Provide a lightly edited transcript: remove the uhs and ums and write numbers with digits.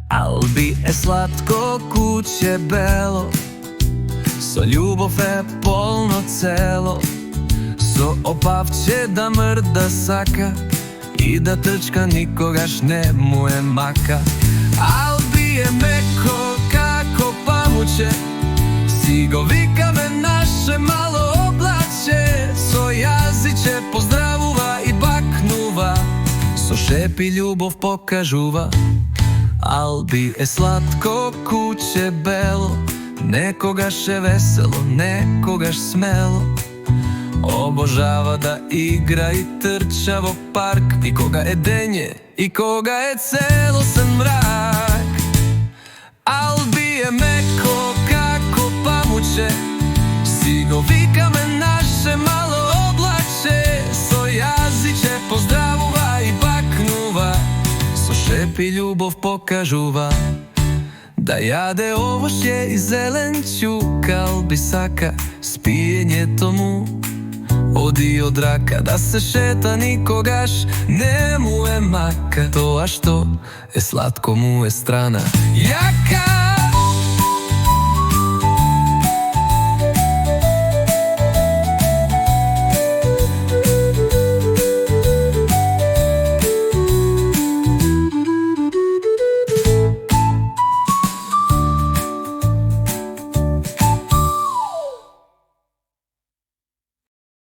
Albi je slatko kuće belo, so ljubov je polno celo, so opavče da mrda saka i da trčka nikogaš ne mu je maka. Albi je meko kako pamuče, sigovika me naše malo oblače, so jaziće pozdravuva i baknuva, so šepi ljubov pokažuva. Albi je slatko kuće belo, nekogaš je veselo, nekogaš smelo, obožava da igra i trčavo park, i koga je denje i koga je celosan mrak. Albi je meko kako pamuče, sigovika me naše malo oblače, so jaziće pozdravuva i baknuva, so šepi ljubov pokažuva. Da jade ovošje i zelenću, Albi saka, spijenje tomu odi od raka, da se šeta nikogaš ne mu je maka, to a što je slatko mu je strana jaka.